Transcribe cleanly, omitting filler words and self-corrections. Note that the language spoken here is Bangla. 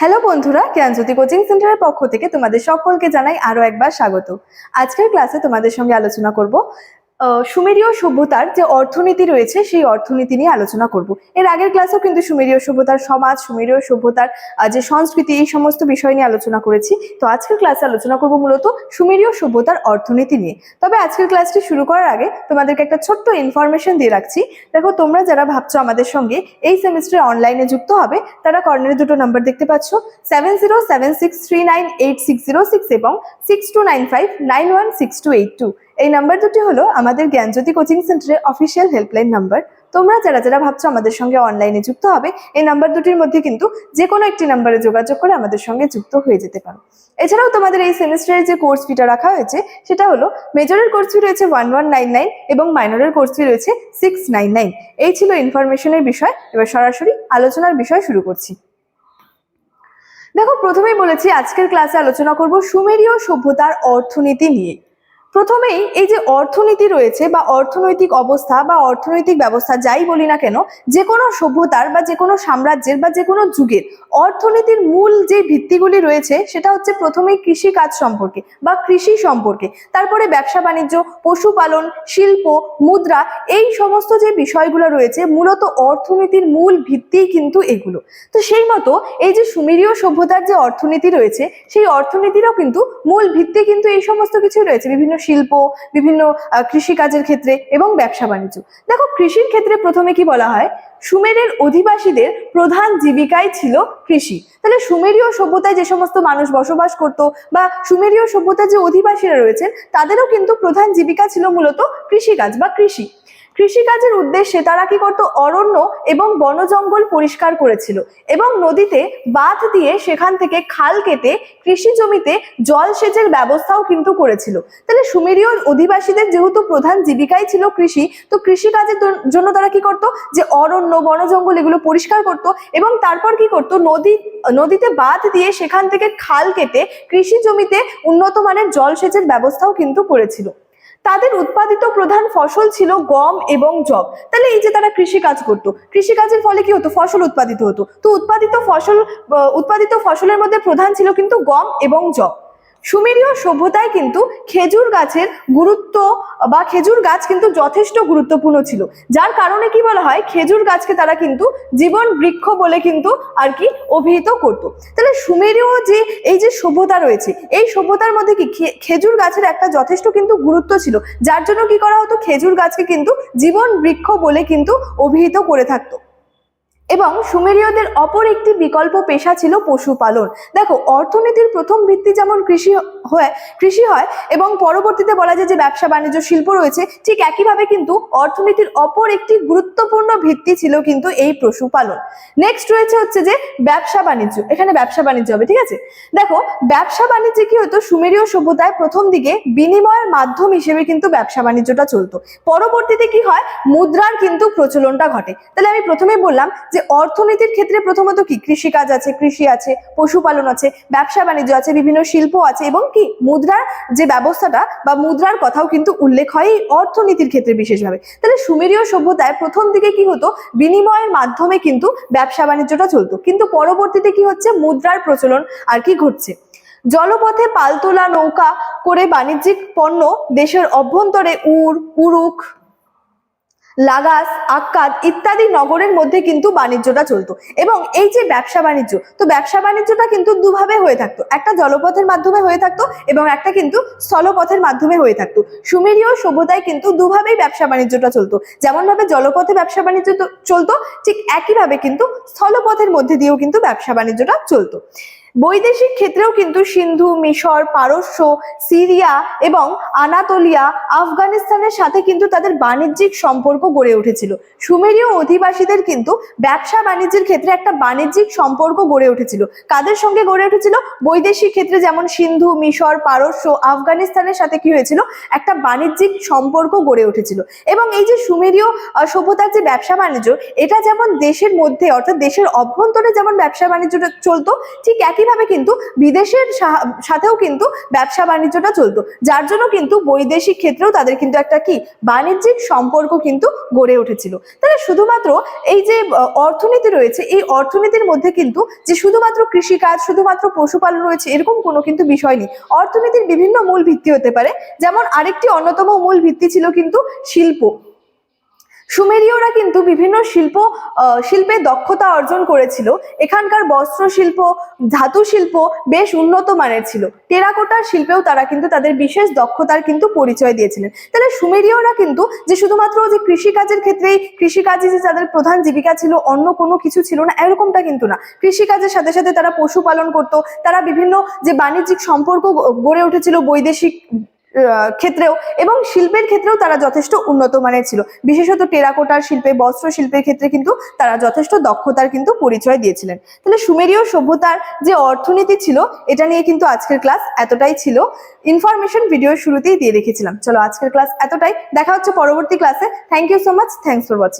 হ্যালো বন্ধুরা, জ্ঞানজ্যোতি কোচিং সেন্টারের পক্ষ থেকে তোমাদের সকলকে জানাই আরো একবার স্বাগত। আজকের ক্লাসে তোমাদের সঙ্গে আলোচনা করব সুমেরীয় সভ্যতার যে অর্থনীতি রয়েছে সেই অর্থনীতি নিয়ে আলোচনা করব। এর আগের ক্লাসেও কিন্তু সুমেরীয় সভ্যতার সমাজ, সুমেরীয় সভ্যতার যে সংস্কৃতি, এই সমস্ত বিষয় নিয়ে আলোচনা করেছি। তো আজকের ক্লাসে আলোচনা করব মূলত সুমেরীয় সভ্যতার অর্থনীতি নিয়ে। তবে আজকের ক্লাসটি শুরু করার আগে তোমাদেরকে একটা ছোট্ট ইনফরমেশন দিয়ে রাখছি। দেখো, তোমরা যারা ভাবছো আমাদের সঙ্গে এই সেমিস্টারে অনলাইনে যুক্ত হবে, তারা কর্নারে দুটো নাম্বার দেখতে পাচ্ছ, 7076398606 এবং 6295916282। এই নাম্বার দুটি হলো আমাদের জ্ঞানজ্যোতি কোচিং সেন্টারের অফিসিয়াল হেল্পলাইন নাম্বার। তোমরা যারা যারা ভাবছো আমাদের সঙ্গে অনলাইনে যুক্ত হবে, এই নাম্বার দুটির মধ্যে কিন্তু যে কোনো একটি নাম্বারে যোগাযোগ করে আমাদের সঙ্গে যুক্ত হয়ে যেতে পারো। এছাড়াও তোমাদের এই সেমিস্টারের যে কোর্স ফিটা রাখা হয়েছে সেটা হলো মেজরের কোর্স ফি রয়েছে 1199 এবং মাইনরের কোর্স ফি রয়েছে 699। এই ছিল ইনফরমেশনের বিষয়। এবার সরাসরি আলোচনার বিষয় শুরু করছি। দেখো, প্রথমেই বলেছি আজকের ক্লাসে আলোচনা করব সুমেরীয় সভ্যতার অর্থনীতি নিয়ে। প্রথমেই এই যে অর্থনীতি রয়েছে বা অর্থনৈতিক অবস্থা বা অর্থনৈতিক ব্যবস্থা যাই বলি না কেন, যে কোনো সভ্যতার বা যে কোনো সাম্রাজ্যের বা যে কোনো যুগের অর্থনীতির মূল যে ভিত্তিগুলি রয়েছে সেটা হচ্ছে প্রথমেই কৃষি কাজ সম্পর্কে বা কৃষি সম্পর্কে, তারপরে ব্যবসা বাণিজ্য, পশুপালন, শিল্প, মুদ্রা, এই সমস্ত যে বিষয়গুলো রয়েছে মূলত অর্থনীতির মূল ভিত্তি কিন্তু এগুলো। তো সেই মতো এই যে সুমেরীয় সভ্যতার যে অর্থনীতি রয়েছে সেই অর্থনীতিরও কিন্তু মূল ভিত্তি কিন্তু এই সমস্ত কিছু রয়েছে, বিভিন্ন শিল্প, বিভিন্ন কৃষিকাজের ক্ষেত্রে এবং ব্যবসা বাণিজ্য। দেখো, কৃষির ক্ষেত্রে প্রথমে কি বলা হয়, সুমেরের অধিবাসীদের প্রধান জীবিকাই ছিল কৃষি। তাহলে সুমেরীয় সভ্যতায় যে সমস্ত মানুষ বসবাস করত বা সুমেরীয় সভ্যতার যে অধিবাসীরা রয়েছেন তাদেরও কিন্তু প্রধান জীবিকা ছিল মূলত কৃষিকাজ বা কৃষি। কৃষিকাজের উদ্দেশ্যে তারা কি করত, অরণ্য এবং বন জঙ্গল পরিষ্কার করেছিল এবং নদীতে বাঁধ দিয়ে সেখান থেকে খাল কেটে কৃষি জমিতে জলসেচের ব্যবস্থাও কিন্তু করেছিল। তাহলে সুমেরীয় অধিবাসীদের যেহেতু প্রধান জীবিকাই ছিল কৃষি, তো কৃষিকাজের জন্য তারা কি করত, যে অরণ্য বন জঙ্গল এগুলো পরিষ্কার করত এবং তারপর কি করত, নদীতে বাঁধ দিয়ে সেখান থেকে খাল কেটে কৃষি জমিতে উন্নত মানের জলসেচের ব্যবস্থাও কিন্তু করেছিল। তাদের উৎপাদিত প্রধান ফসল ছিল গম এবং যব। তাহলে এই যে তারা কৃষি কাজ করতো, কৃষিকাজের ফলে কি হতো, ফসল উৎপাদিত হতো। তো উৎপাদিত ফসলের মধ্যে প্রধান ছিল কিন্তু গম এবং যব। সুমেরীয় সভ্যতায় কিন্তু খেজুর গাছের গুরুত্ব বা খেজুর গাছ কিন্তু যথেষ্ট গুরুত্বপূর্ণ ছিল, যার কারণে কি বলা হয়, খেজুর গাছকে তারা কিন্তু জীবন বৃক্ষ বলে কিন্তু আর কি অভিহিত করত। তাহলে সুমেরীয় যে এই যে সভ্যতা রয়েছে, এই সভ্যতার মধ্যে কি খেজুর গাছের একটা যথেষ্ট কিন্তু গুরুত্ব ছিল, যার জন্য কি করা হতো, খেজুর গাছকে কিন্তু জীবন বৃক্ষ বলে কিন্তু অভিহিত করে থাকতো। এবং সুমেরীয়দের অপর একটি বিকল্প পেশা ছিল পশুপালন। দেখো, অর্থনীতির প্রথম ভিত্তি যেমন কৃষি হয় এবং পরবর্তীতে বলা যায় যে ব্যবসা বাণিজ্য শিল্প রয়েছে, ঠিক একইভাবে কিন্তু অর্থনীতির অপর একটি গুরুত্বপূর্ণ ভিত্তি ছিল কিন্তু এই পশুপালন। নেক্সট রয়েছে হচ্ছে যে ব্যবসা বাণিজ্য। এখানে ব্যবসা বাণিজ্য হবে, ঠিক আছে। দেখো, ব্যবসা বাণিজ্যে কি হতো, সুমেরীয় সভ্যতায় প্রথম দিকে বিনিময়ের মাধ্যম হিসেবে কিন্তু ব্যবসা বাণিজ্যটা চলতো। পরবর্তীতে কি হয়, মুদ্রার কিন্তু প্রচলনটা ঘটে। তাহলে আমি প্রথমে বললাম যে অর্থনীতির ক্ষেত্রে প্রথমত কি কৃষিকাজ আছে, কৃষি আছে, পশুপালন আছে, ব্যবসা বাণিজ্য আছে, বিভিন্ন শিল্প আছে এবং কি মুদ্রার যে ব্যবস্থাটা বা মুদ্রার কথাও কিন্তু উল্লেখ হয় এই অর্থনীতির ক্ষেত্রে বিশেষভাবে। তাহলে সুমেরীয় সভ্যতায় প্রথম দিকে কি হতো, বিনিময়ের মাধ্যমে কিন্তু ব্যবসা বাণিজ্যটা চলতো, কিন্তু পরবর্তীতে কি হচ্ছে, মুদ্রার প্রচলন আর কি ঘটছে। জলপথে পালতোলা নৌকা করে বাণিজ্যিক পণ্য দেশের অভ্যন্তরে উরুক, লাগাস, আক্কাদ ইত্যাদি নগরের মধ্যে কিন্তু বাণিজ্যটা চলতো। এবং এই যে ব্যবসা বাণিজ্য, তো ব্যবসা বাণিজ্যটা কিন্তু দুভাবে হয়ে থাকতো, একটা জলপথের মাধ্যমে হয়ে থাকতো এবং একটা কিন্তু স্থলপথের মাধ্যমে হয়ে থাকতো। সুমেরীয় সভ্যতায় কিন্তু দুভাবেই ব্যবসা বাণিজ্যটা চলতো, যেমন ভাবে জলপথে ব্যবসা বাণিজ্য চলতো, ঠিক একইভাবে কিন্তু স্থলপথের মধ্যে দিয়েও কিন্তু ব্যবসা বাণিজ্যটা চলতো। বৈদেশিক ক্ষেত্রেও কিন্তু সিন্ধু, মিশর, পারস্য, সিরিয়া এবং আনাতোলিয়া, আফগানিস্তানের সাথে কিন্তু তাদের বাণিজ্যিক সম্পর্ক গড়ে উঠেছিল। সুমেরীয় অধিবাসীদের কিন্তু ব্যবসা বাণিজ্যের ক্ষেত্রে একটা বাণিজ্যিক সম্পর্ক গড়ে উঠেছিল। কাদের সঙ্গে গড়ে উঠেছিল, বৈদেশিক ক্ষেত্রে যেমন সিন্ধু, মিশর, পারস্য, আফগানিস্তানের সাথে কি হয়েছিল, একটা বাণিজ্যিক সম্পর্ক গড়ে উঠেছিল। এবং এই যে সুমেরীয় সভ্যতার যে ব্যবসা বাণিজ্য, এটা যেমন দেশের মধ্যে অর্থাৎ দেশের অভ্যন্তরে যেমন ব্যবসা বাণিজ্যটা চলতো, ঠিক একইভাবে কিন্তু বিদেশের সাথেও কিন্তু ব্যবসা বাণিজ্যটা চলতো, যার জন্য কিন্তু বৈদেশিক ক্ষেত্রেও তাদের কিন্তু একটা কি বাণিজ্যিক সম্পর্ক কিন্তু গড়ে উঠেছিল। তাহলে শুধুমাত্র এই যে অর্থনীতি রয়েছে, এই অর্থনীতির মধ্যে কিন্তু যে শুধুমাত্র কৃষিকাজ, শুধুমাত্র পশুপালন রয়েছে এরকম কোনো কিন্তু বিষয় নেই। অর্থনীতির বিভিন্ন মূল ভিত্তি হতে পারে, যেমন আরেকটি অন্যতম মূল ভিত্তি ছিল কিন্তু শিল্প। সুমেরীয়রা কিন্তু বিভিন্ন শিল্পে দক্ষতা অর্জন করেছিল। এখানকার বস্ত্র শিল্প, ধাতু শিল্প বেশ উন্নত মানের ছিল। টেরাকোটার শিল্পেও তারা কিন্তু তাদের বিশেষ দক্ষতার কিন্তু পরিচয় দিয়েছিলেন। তাহলে সুমেরীয়রা কিন্তু যে শুধুমাত্র যে কৃষিকাজের ক্ষেত্রেই, কৃষিকাজই যে তাদের প্রধান জীবিকা ছিল, অন্য কোনো কিছু ছিল না এরকমটা কিন্তু না। কৃষিকাজের সাথে সাথে তারা পশুপালন করত, তারা বিভিন্ন যে বাণিজ্যিক সম্পর্ক গড়ে উঠেছিল বৈদেশিক ক্ষেত্রেও, এবং শিল্পের ক্ষেত্রেও তারা যথেষ্ট উন্নত মানের ছিল। বিশেষত টেরাকোটার শিল্পে, বস্ত্র শিল্পের ক্ষেত্রে কিন্তু তারা যথেষ্ট দক্ষতার কিন্তু পরিচয় দিয়েছিলেন। তাহলে সুমেরীয় সভ্যতার যে অর্থনীতি ছিল, এটা নিয়ে কিন্তু আজকের ক্লাস এতটাই ছিল। ইনফরমেশন ভিডিওর শুরুতেই দিয়ে রেখেছিলাম। চলো আজকের ক্লাস এতটাই, দেখা হচ্ছে পরবর্তী ক্লাসে। Thank you so much, thanks for watching.